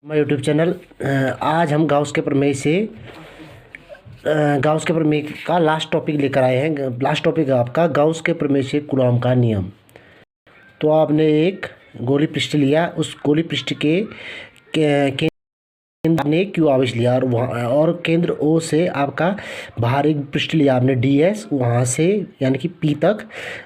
हमारे YouTube channel. आज हम गाउस के प्रमेय का लास्ट टॉपिक लेकर आए हैं। लास्ट टॉपिक है आपका गाउस के प्रमेय से कूलॉम का नियम। तो आपने एक गोली पृष्ठ लिया, उस गोली पृष्ठ के ने क्यू आवेश लिया और केंद्र ओ से आपका बाहर एक पृष्ठ लिया आपने डी एस, वहाँ से यानी कि पी तक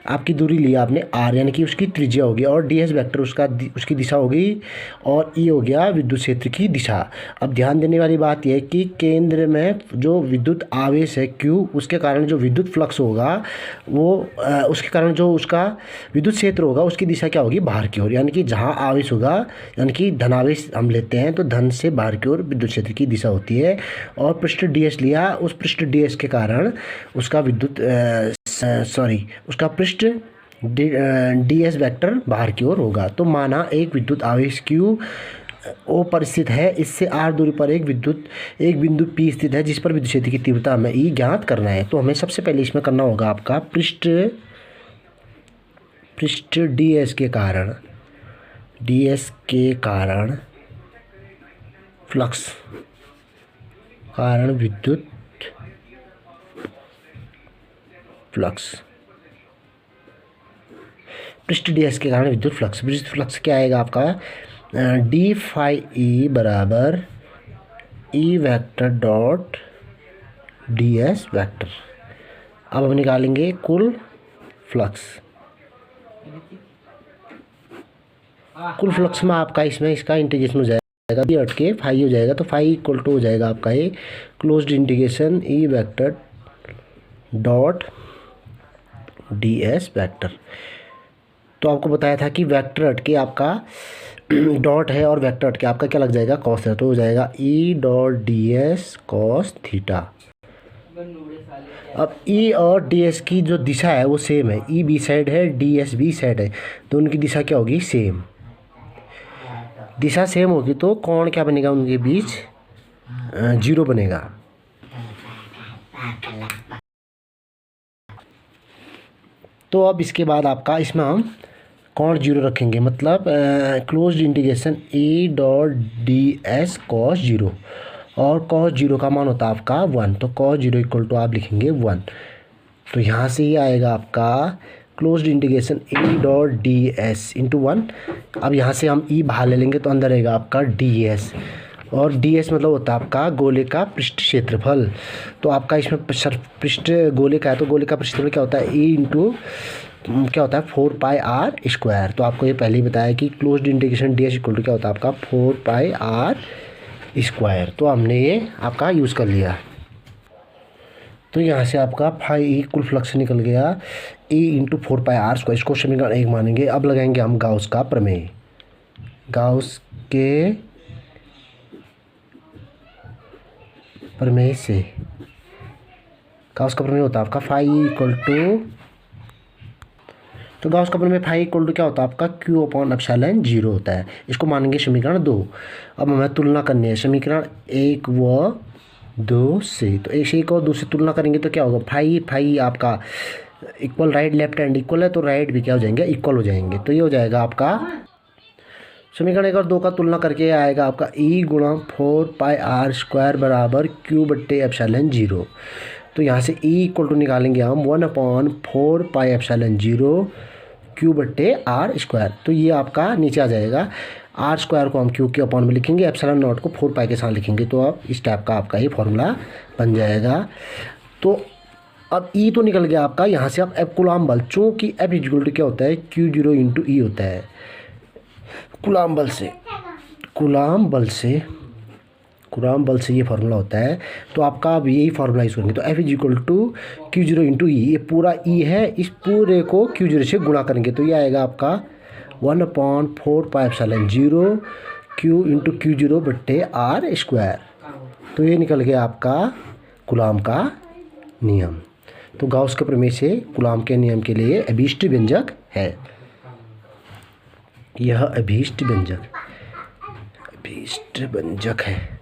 आपकी दूरी लिया आपने आर, यानी कि उसकी त्रिज्या होगी, और डी एस वैक्टर उसकी दिशा होगी, और ई हो गया विद्युत क्षेत्र की दिशा। अब ध्यान देने वाली बात यह है कि केंद्र में जो विद्युत आवेश है क्यू, उसके कारण जो विद्युत फ्लक्स होगा वो उसके कारण जो उसका विद्युत क्षेत्र होगा उसकी दिशा क्या होगी, बाहर की ओर। यानी कि जहाँ आवेश होगा, यानी कि धनावेश हम लेते हैं तो धन से बाहर की ओर विद्युत क्षेत्र की दिशा होती है। और पृष्ठ डीएस लिया, उस पृष्ठ डीएस के कारण उसका उसका पृष्ठ डीएस वेक्टर बाहर की ओर होगा। तो माना एक विद्युत आवेश क्यू ओ पर स्थित है, इससे आर दूरी पर एक बिंदु पी स्थित है जिस पर विद्युत क्षेत्र की तीव्रता हमें ई ज्ञात करना है। तो हमें सबसे पहले इसमें करना होगा आपका पृष्ठ डीएस के कारण फ्लक्स विद्युत फ्लक्स पृष्ठ डीएस के कारण विद्युत फ्लक्स क्या आएगा आपका, डी फाई ई बराबर E vector dot D S vector. अब हम निकालेंगे कुल फ्लक्स में आपका इसका इंटीग्रेशन हो जाएगा, बी हट के फाई हो जाएगा, तो फाई इक्वल टू हो जाएगा आपका ये closed integration E vector dot D S vector. तो आपको बताया था कि वेक्टर हट के आपका डॉट है और वेक्टर हट के आपका क्या लग जाएगा, कॉस है, तो हो जाएगा E dot D S cos theta. अब ई और डी एस की जो दिशा है वो सेम है, ई बी साइड है, डी एस बी साइड है, तो उनकी दिशा क्या होगी, सेम। दिशा सेम होगी तो कोण क्या बनेगा उनके बीच, 0 बनेगा। तो अब इसके बाद आपका इसमें हम कोण 0 रखेंगे, मतलब closed integration E dot D S cos 0, और कॉस 0 का मान होता है आपका 1, तो कॉस 0 इक्वल टू आप लिखेंगे 1। तो यहाँ से ही आएगा आपका closed integration E dot D S into 1। अब यहाँ से हम ई बाहर ले लेंगे तो अंदर रहेगा आपका डी एस, और डी एस मतलब होता है आपका गोले का पृष्ठ क्षेत्रफल। तो आपका इसमें पृष्ठ गोले का है, तो गोले का पृष्ठ क्षेत्रफल क्या होता है, ई इंटू क्या होता है 4 पाई आर स्क्वायर। तो आपको ये पहले ही बताया कि closed integration d s equal to क्या होता है आपका 4 पाई आर स्क्वायर। तो हमने ये आपका यूज़ कर लिया। तो यहाँ से आपका फाई ई कुल फ्लक्स निकल गया, e into 4 pi r square, इसको समीकरण 1 मानेंगे। अब लगाएंगे हम गाउस का प्रमेय। गाउस के प्रमेय से गाउस का प्रमेय होता है आपका फाई इक्वल टू, तो गाउस का प्रमेय फाई इक्वल टू क्या होता है आपका क्यू अपॉन एप्सिलॉन 0 होता है। इसको मानेंगे समीकरण 2। अब हमें तुलना करनी है समीकरण 1 व 2 से। तो एक और 2 से तुलना करेंगे तो क्या होगा, फाई आपका equal right left hand equal है, तो राइट भी क्या हो जाएंगे, इक्वल हो जाएंगे। तो ये हो जाएगा आपका समीकरण 1 और 2 का तुलना करके आएगा आपका ई गुणा 4 पाई आर स्क्वायर बराबर क्यू बट्टे एप्सिलॉन 0। तो यहाँ से ई इक्वल टू निकालेंगे हम 1/4 पाई एप्सिलॉन 0 क्यू बट्टे आर स्क्वायर। तो ये आपका नीचे आ जाएगा, आर स्क्वायर को हम क्यू के अपॉन में लिखेंगे, एप्सिलॉन नॉट को 4 पाई के साथ लिखेंगे, तो अब इस टाइप का आपका ये फॉर्मूला बन जाएगा। तो अब ई तो निकल गया आपका, यहाँ से आप एफ कूलॉम बल, चूँकि एफ इक्वल टू क्या होता है Q0 इंटू ई होता है कूलॉम बल से ये फार्मूला होता है। तो आपका अब यही फार्मूला यूज़ करेंगे, तो F is equal to Q0 into e, ये पूरा ई है, इस पूरे को Q0 से गुणा करेंगे, तो ये आएगा आपका 1/4 pi epsilon 0 Q into Q0 बट्टे आर स्क्वायर। तो ये निकल गया आपका कूलॉम का नियम। तो गाउस के प्रमेय से कूलॉम के नियम के लिए अभीष्ट व्यंजक है, यह अभीष्ट व्यंजक है।